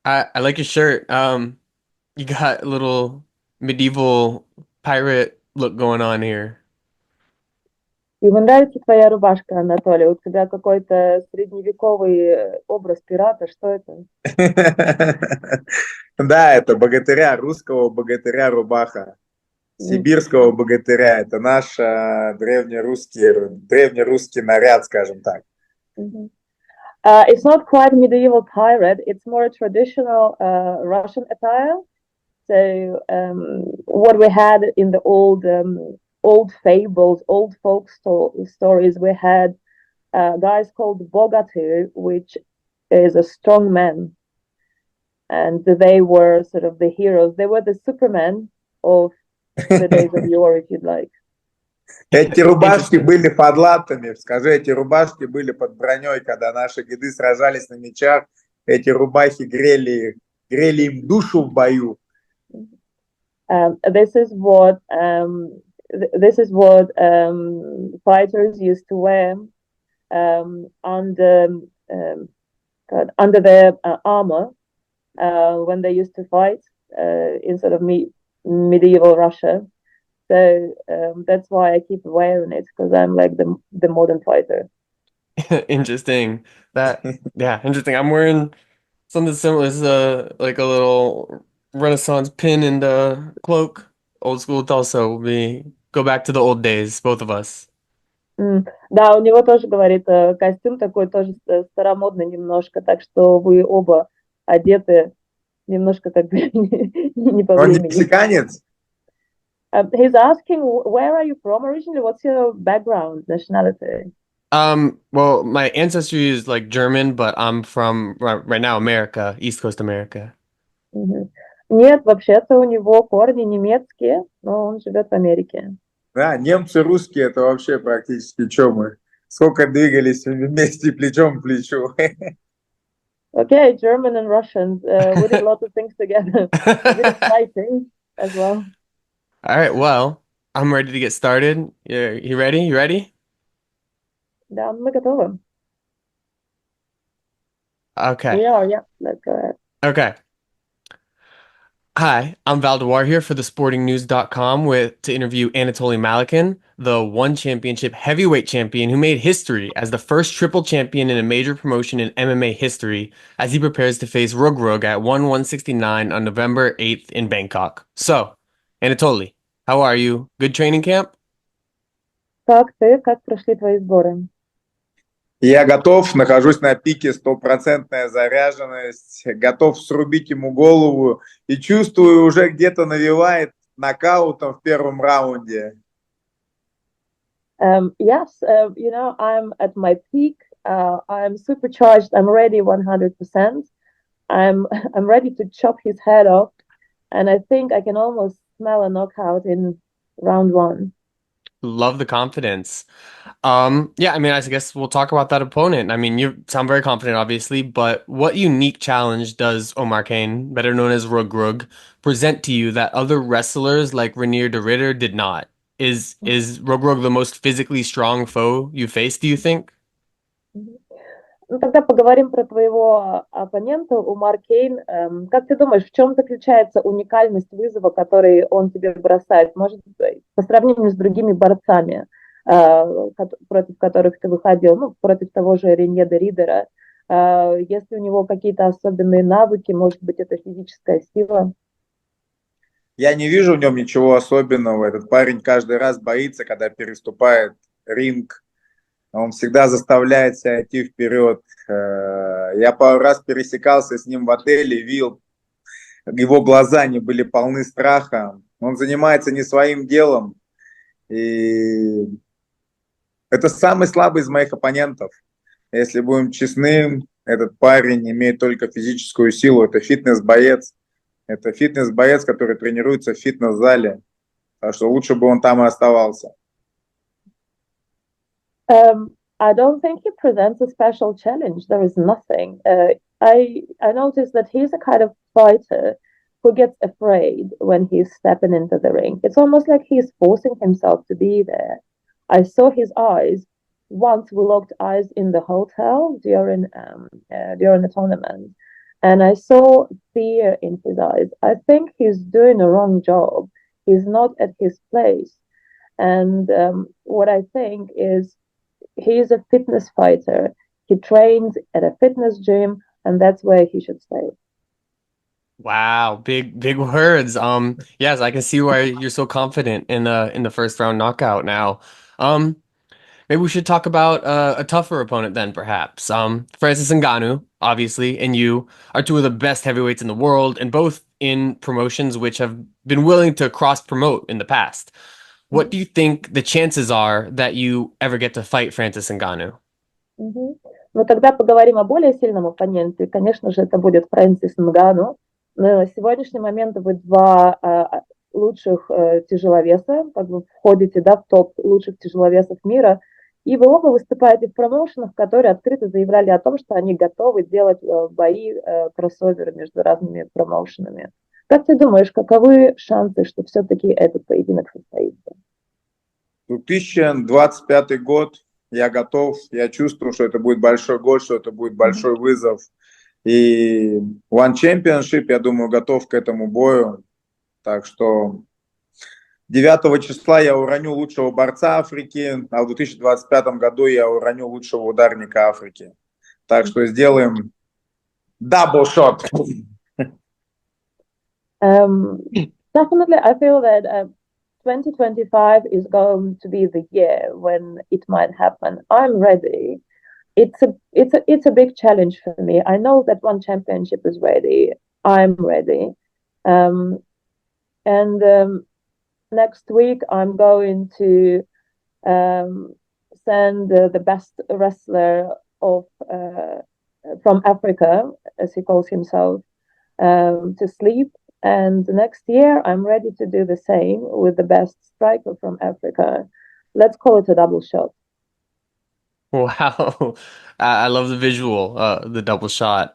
I like your shirt. You got a little medieval pirate look going on here. Ему нравится твоя рубашка, Анатолий? У тебя какой-то средневековый образ пирата, что это? Да, это богатыря, русского богатыря рубаха, М, сибирского богатыря. Это наш древнерусский наряд, скажем так. мгм. It's not quite medieval pirate, it's more a traditional Russian attire. So what we had in the old fables, old stories, we had guys called bogatyr, which is a strong man, and they were sort of the heroes. They were the Superman of the days of yore, if you'd like. Эти рубашки Interesting. были под латами, скажи, эти рубашки были под броней, когда наши деды сражались на мечах, эти рубахи грели им душу в бою. This is what fighters used to wear under under their armor when they used to fight in sort of medieval Russia. So that's why I keep wearing it because I'm like the modern fighter. Interesting. Yeah, interesting. I'm wearing something similar. It's like a little Renaissance pin and cloak. Old school also. We go back to the old days, both of us. Да, у него тоже, говорит, костюм такой тоже старомодный немножко, так что вы оба одеты немножко как бы не по Он не времени. мексиканец? He's asking, where are you from originally? What's your background, nationality? Well, my ancestry is like German, but I'm from right now America, East Coast America. Мгм. Нет, вообще-то у него корни немецкие, но он живет в Америке. Да, немцы, русские, это вообще практически что мы. Сколько двигались вместе плечом к плечу. Okay, German and Russians, we did a lot of things together. A bit of fighting as well. All right, well, I'm ready to get started. You ready? You ready? Да, мы готовы. Okay. We are, yeah, let's go ahead. Okay. Hi, I'm Val Dewar here for the sportingnews.com with to interview Anatoly Malykhin, the one championship heavyweight champion who made history as the first triple champion in a major promotion in MMA history as he prepares to face Rug at 169 on November 8th in Bangkok. So, Anatoly, how are you? Good training camp? Как ты? Как прошли твои сборы? Я готов, нахожусь на пике, стопроцентная заряженность, готов срубить ему голову и чувствую, уже где-то навевает нокаутом в первом раунде. Yes, I'm at my peak. I'm supercharged. I'm ready 100%. I'm I'm ready to chop his head off, and I think I can almost smell a knockout in round one. Love the confidence. Yeah, I mean, I guess we'll talk about that opponent. I mean, you sound very confident, obviously, but what unique challenge does Omar Kane, better known as Rug, present to you that other wrestlers like Renier de Ridder did not? Is Rug the most physically strong foe you face, do you think? Ну, тогда поговорим про твоего оппонента, Умар Кейн. Как ты думаешь, в чем заключается уникальность вызова, который он тебе бросает? Может, по сравнению с другими борцами, против которых ты выходил, ну, против того же Ренье де Ридера, есть ли у него какие-то особенные навыки, может быть, это физическая сила? Я не вижу в нем ничего особенного. Этот парень каждый раз боится, когда переступает ринг. Он всегда заставляет себя идти вперед. Я пару раз пересекался с ним в отеле, видел, его глаза они были полны страха. Он занимается не своим делом. И это самый слабый из моих оппонентов. Если будем честны, этот парень имеет только физическую силу. Это фитнес-боец. Это фитнес-боец, который тренируется в фитнес-зале. Так что лучше бы он там и оставался. I don't think he presents a special challenge. There is nothing. I noticed that he's a kind of fighter who gets afraid when he's stepping into the ring. It's almost like he's forcing himself to be there. I saw his eyes once. We locked eyes in the hotel during the tournament, and I saw fear in his eyes. I think he's doing a wrong job. He's not at his place. And what I think is he is a fitness fighter. He trains at a fitness gym, and that's where he should stay. Wow, big words. Yes, I can see why you're so confident in the first round knockout now. Um, Maybe we should talk about a tougher opponent then, perhaps. Francis Ngannou, obviously, and you are two of the best heavyweights in the world, and both in promotions which have been willing to cross promote in the past. What do you think the chances are that you ever get to fight Francis Ngannou? Мгм. Но тогда поговорим о более сильном оппоненте. Конечно же, это будет Фрэнсис Нгану. На сегодняшний момент вы два лучших тяжеловеса, как бы входите, да, в топ лучших тяжеловесов мира, и вы оба выступаете в промоушенах, которые открыто заявляли о том, что они готовы делать бои кроссоверы между разными промоушенами. Как ты думаешь, каковы шансы, что все-таки этот поединок состоится? 2025 год, я готов, я чувствую, что это будет большой год, что это будет большой вызов. И One Championship, я думаю, готов к этому бою. Так что 9 числа я уроню лучшего борца Африки, а в 2025 году я уроню лучшего ударника Африки. Так что сделаем дабл-шот. Definitely, I feel that 2025 is going to be the year when it might happen. I'm ready. It's a big challenge for me. I know that One Championship is ready. I'm ready. And next week I'm going to send the best wrestler of from Africa, as he calls himself, to sleep. And next year, I'm ready to do the same with the best striker from Africa. Let's call it a double shot. Wow, I love the visual, the double shot.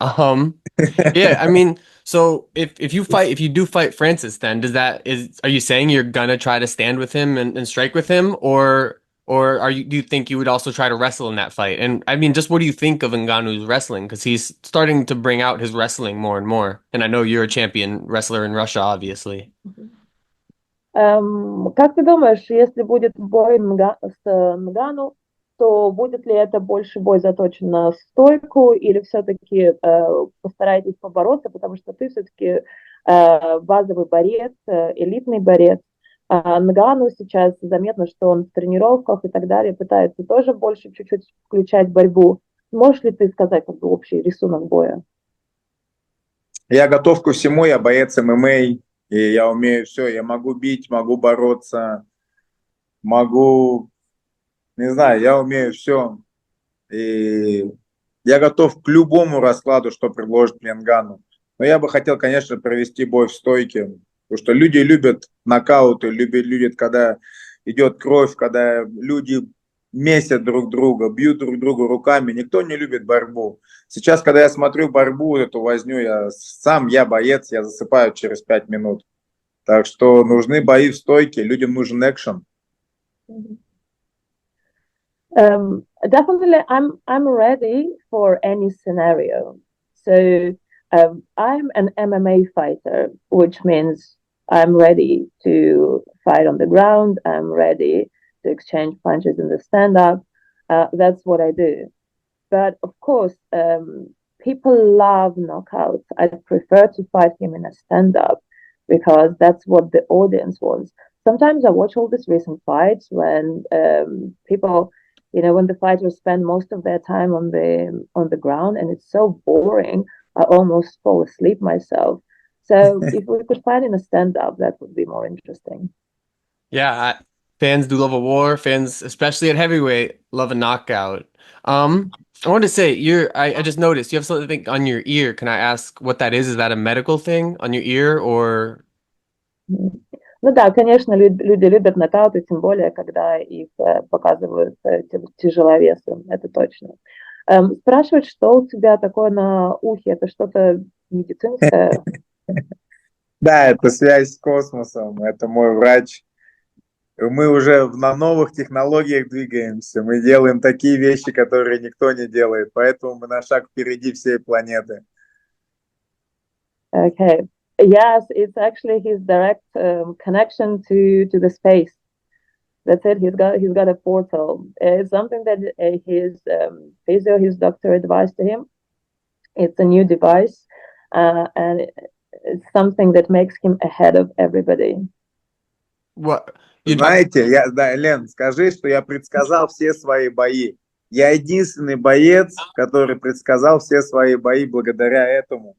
Yeah, I mean, so if you do fight Francis, then are you saying you're gonna try to stand with him and strike with him, or do you think you would also try to wrestle in that fight? And I mean, just what do you think of Ngannou's wrestling? Because he's starting to bring out his wrestling more and more. And I know you're a champion wrestler in Russia, obviously. Как ты думаешь, если будет бой с Нгану, то будет ли это больше бой заточен на стойку или все-таки постараетесь побороться, потому что ты все-таки базовый борец, элитный борец. Нгану сейчас заметно, что он в тренировках и так далее пытается тоже больше чуть-чуть включать борьбу. Можешь ли ты сказать как бы общий рисунок боя? Я готов ко всему, я боец ММА, и я умею все. Я могу бить, могу бороться, могу, не знаю, я умею все. И я готов к любому раскладу, что предложит мне Нгану. Но я бы хотел, конечно, провести бой в стойке, потому что люди любят нокауты, любят, когда идет кровь, когда люди месят друг друга, бьют друг друга руками. Никто не любит борьбу. Сейчас, когда я смотрю борьбу, эту возню, я боец, я засыпаю через 5 минут. Так что нужны бои в стойке, людям нужен экшен. Definitely, I'm ready for any scenario. So I'm an MMA fighter, which means I'm ready to fight on the ground. I'm ready to exchange punches in the stand-up. That's what I do. But of course, people love knockouts. I prefer to fight him in a stand-up because that's what the audience wants. Sometimes I watch all these recent fights when people, when the fighters spend most of their time on the ground, and it's so boring. I almost fall asleep myself. So if we could fight in a stand-up, that would be more interesting. Yeah, fans do love a war. Fans, especially at heavyweight, love a knockout. I wanted to say, I just noticed you have something on your ear. Can I ask what that is? Is that a medical thing on your ear or? Ну да, конечно, люди любят нокауты, тем более, когда их показывают тяжеловесы, это точно. Спрашивают, что у тебя такое на ухе, это что-то медицинское? Да, это связь с космосом, это мой врач. Мы уже на новых технологиях двигаемся, мы делаем такие вещи, которые никто не делает, поэтому мы на шаг впереди всей планеты. Okay. Yes, it's actually his direct connection to the space. That's it. He's got a portal. It's something that his doctor advised to him. It's a new device, and it's something that makes him ahead of everybody. What you talk? Знаете, да, Лен, скажи, что я предсказал все свои бои. Я единственный боец, который предсказал все свои бои благодаря этому.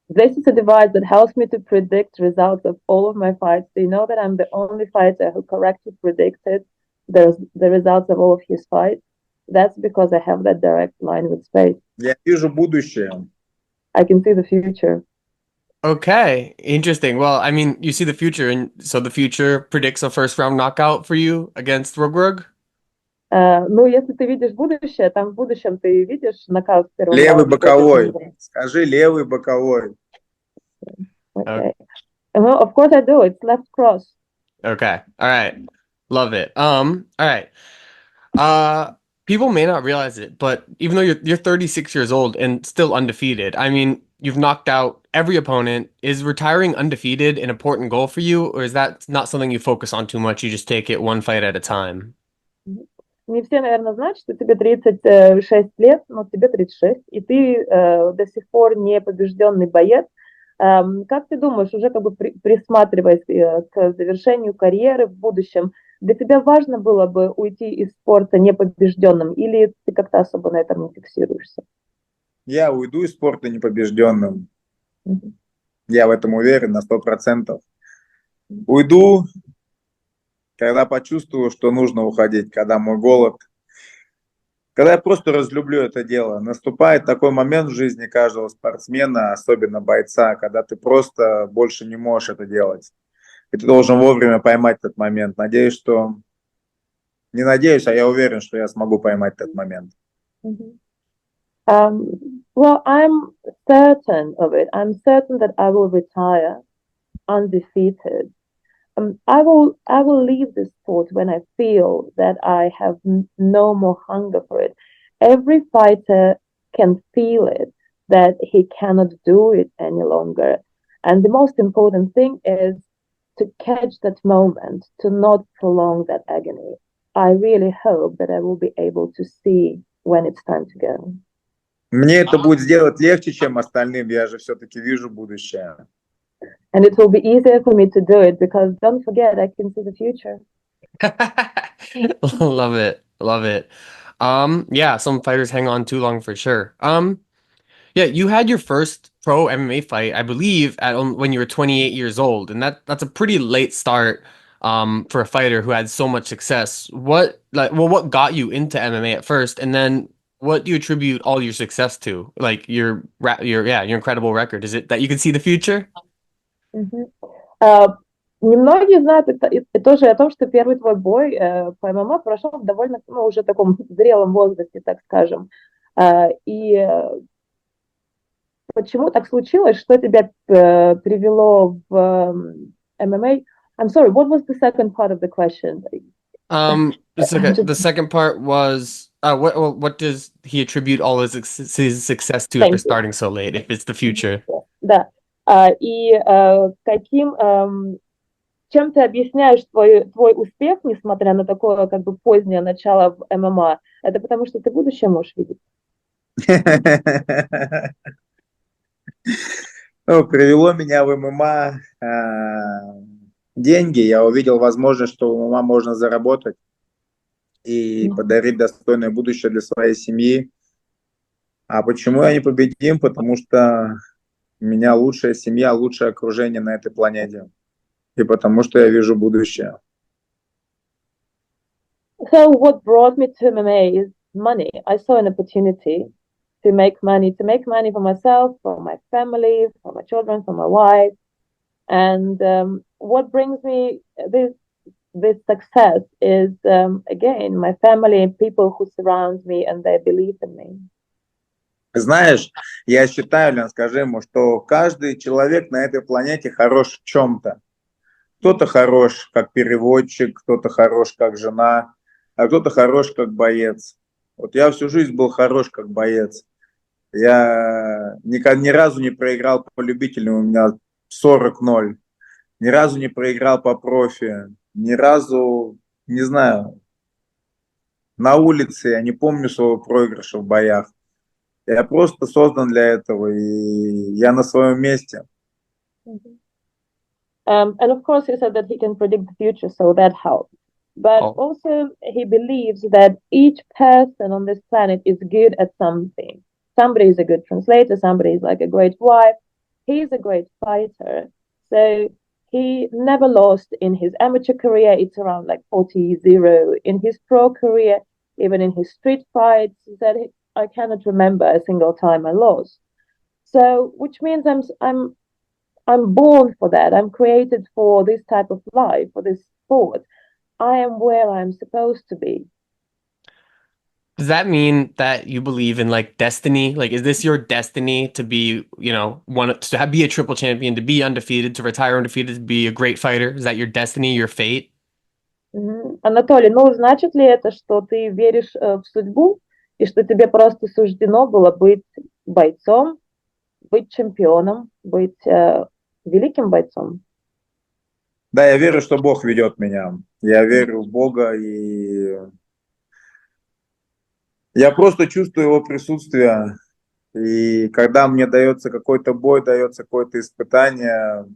This is a device that helps me to predict results of all of my fights. Do you know that I'm the only fighter who correctly predicted the results of all of his fights? That's because I have that direct line with space. Я вижу будущее. I can see the future. Okay, interesting. Well, I mean, you see the future, and so the future predicts a first round knockout for you against Rug. Ну, если ты видишь будущее, там в будущем ты видишь нокаут в первом Левый раунде. боковой. Скажи левый боковой. Okay. Well, of course I do. It's left cross. Okay. All right. Love it. All right. People may not realize it, but even though you're 36 years old and still undefeated, I mean, you've knocked out every opponent. Is retiring undefeated an important goal for you, or is that not something you focus on too much? You just take it one fight at a time? Не все, наверное, знают, что тебе 36 лет, но тебе 36, и ты до сих пор не побежденный боец. Как ты думаешь, уже как бы присматриваясь к завершению карьеры в будущем, для тебя важно было бы уйти из спорта непобежденным, или ты как-то особо на этом не фиксируешься? Я уйду из спорта непобежденным. Mm-hmm. Я в этом уверен на 100%. Уйду, когда почувствую, что нужно уходить, когда мой голод, когда я просто разлюблю это дело. Наступает такой момент в жизни каждого спортсмена, особенно бойца, когда ты просто больше не можешь это делать. И ты должен вовремя поймать этот момент. Надеюсь, что... Не надеюсь, а я уверен, что я смогу поймать этот момент. Mm-hmm. Well, I'm certain of it. I'm certain that I will retire undefeated. I will leave this sport when I feel that I have no more hunger for it. Every fighter can feel it, that he cannot do it any longer. And the most important thing is to catch that moment, to not prolong that agony. I really hope that I will be able to see when it's time to go. Мне это будет сделать легче, чем остальным. Я же все-таки вижу будущее. And it will be easier for me to do it because don't forget, I can see the future. Love it. Love it. Yeah, some fighters hang on too long for sure. Yeah, you had your first pro MMA fight, I believe, at when you were 28 years old, and that's a pretty late start for a fighter who had so much success. What got you into MMA at first, and then what do you attribute all your success to? Like your incredible record. Is it that you can see the future? Немногие знают это тоже о том, что первый твой бой по ММА прошел в довольно, уже таком зрелом возрасте, так скажем. И почему так случилось, что тебя привело в ММА? I'm sorry, what was the second part of the question? The second part was what does he attribute all his success to if you're starting so late, if it's the future? Да. И чем ты объясняешь твой успех, несмотря на такое как бы позднее начало в ММА? Это потому, что ты будущее можешь видеть? Ну, привело меня в ММА деньги. Я увидел возможность, что в ММА можно заработать и подарить достойное будущее для своей семьи. А почему я не победим? Потому что у меня лучшая семья, лучшее окружение на этой планете. И потому что я вижу будущее. So what brought me to MMA is money. I saw an opportunity to make money for myself, for my family, for my children, for my wife. And what brings me this success is, again, my family and people who surround me and they believe in me. Знаешь, я считаю, Лен, скажи ему, что каждый человек на этой планете хорош в чем-то. Кто-то хорош как переводчик, кто-то хорош как жена, а кто-то хорош как боец. Вот я всю жизнь был хорош как боец. Я ни разу не проиграл по любителям, у меня 40-0. Ни разу не проиграл по профи. Ни разу, не знаю, на улице я не помню своего проигрыша в боях. Я просто создан для этого, и я на своем месте. Mhm. And of course, he said that he can predict the future, so that helps. But Oh, also, he believes that each person on this planet is good at something. Somebody is a good translator, somebody is like a great wife. He's a great fighter. So he never lost in his amateur career. It's around like 40-0. In his pro career, even in his street fights, he said, I cannot remember a single time I lost. So, which means I'm born for that. I'm created for this type of life, for this sport. I am where I'm supposed to be. does that mean that you believe in like destiny? Like, is this your destiny to be, be a triple champion, to be undefeated, to retire undefeated, to be a great fighter? Is that your destiny, your fate? Анатолий, ну значит ли это, что ты веришь в судьбу и что тебе просто суждено было быть бойцом, быть чемпионом, быть великим бойцом? Да, я верю, что Бог ведет меня. Я верю в Бога, и я просто чувствую Его присутствие. И когда мне дается какой-то бой, дается какое-то испытание,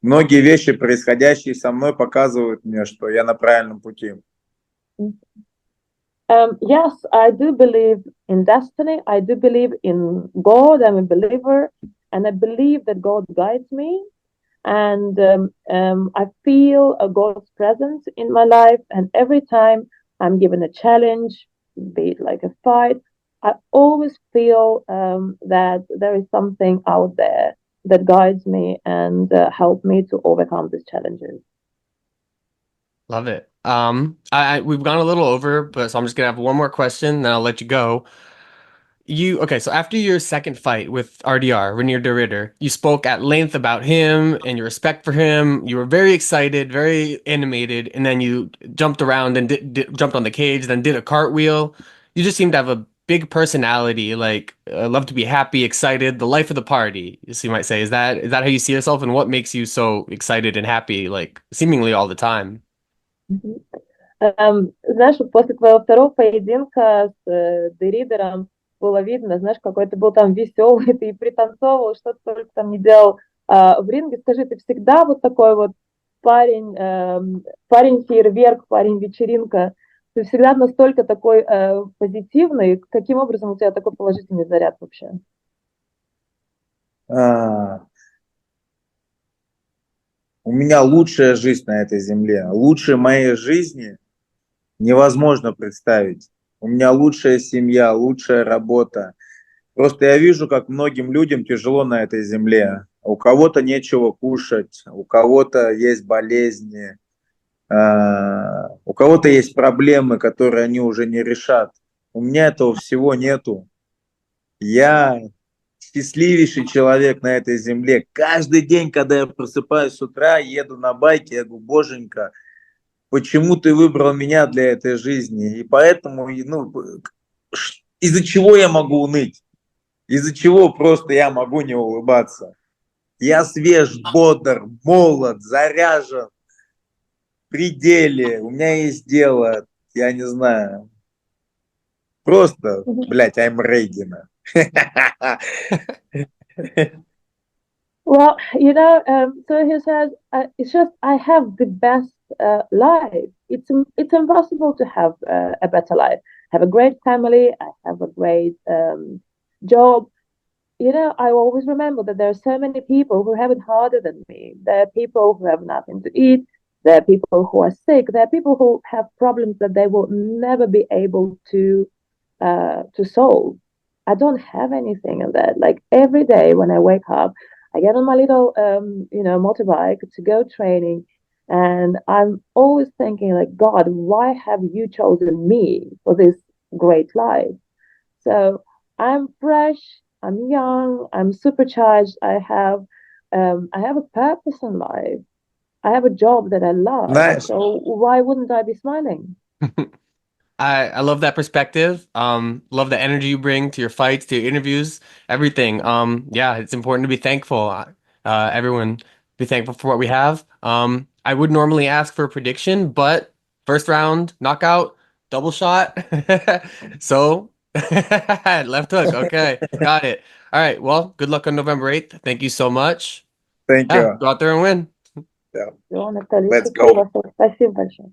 многие вещи, происходящие со мной, показывают мне, что я на правильном пути. Yes, I do believe in destiny. I do believe in God. I'm a believer, and I believe that God guides me. And I feel a God's presence in my life. And every time I'm given a challenge, be it like a fight, I always feel that there is something out there that guides me and help me to overcome these challenges. Love it. We've gone a little over, but so I'm just gonna have one more question, then I'll let you go. Okay, so after your second fight with RDR, Renier de Ridder, you spoke at length about him and your respect for him. You were very excited, very animated, and then you jumped around and jumped on the cage, then did a cartwheel. You just seem to have a big personality, like love to be happy, excited, the life of the party, as you might say. Is that how you see yourself, and what makes you so excited and happy, like seemingly all the time? Знаешь, вот после твоего второго поединка с Деридером было видно, знаешь, какой ты был там веселый, ты и пританцовывал, что ты только там не делал в ринге. Скажи, ты всегда вот такой вот парень, парень фейерверк, парень вечеринка, ты всегда настолько такой позитивный, каким образом у тебя такой положительный заряд вообще? А, у меня лучшая жизнь на этой земле. Лучше моей жизни невозможно представить. У меня лучшая семья, лучшая работа. Просто я вижу, как многим людям тяжело на этой земле. У кого-то нечего кушать, у кого-то есть болезни, у кого-то есть проблемы, которые они уже не решат. У меня этого всего нету. Я счастливейший человек на этой земле. Каждый день, когда я просыпаюсь с утра, еду на байке, я говорю, боженька, почему ты выбрал меня для этой жизни? И поэтому, ну, из-за чего я могу уныть? Из-за чего просто я могу не улыбаться? Я свеж, бодр, молод, заряжен, в пределе, у меня есть дело, я не знаю. Просто, блядь, I'm ready, man. Well, so he says, it's just I have the best life. It's impossible to have a better life. I have a great family. I have a great job. I always remember that there are so many people who have it harder than me. There are people who have nothing to eat. There are people who are sick. There are people who have problems that they will never be able to solve. I don't have anything of that. Like every day when I wake up, I get on my little, motorbike to go training, and I'm always thinking, like, God, why have you chosen me for this great life? So I'm fresh, I'm young, I'm supercharged. I have a purpose in life. I have a job that I love. Знаешь, So why wouldn't I be smiling? I love that perspective. Love the energy you bring to your fights, to your interviews, everything. Yeah, it's important to be thankful. Everyone be thankful for what we have. I would normally ask for a prediction, but first round knockout, double shot. So left hook. Okay, got it. All right. Well, good luck on November 8th. Thank you so much. Thank Yeah, you. go out there and win. Yeah. Все, Наталья, Let's go. счастливо. Спасибо большое.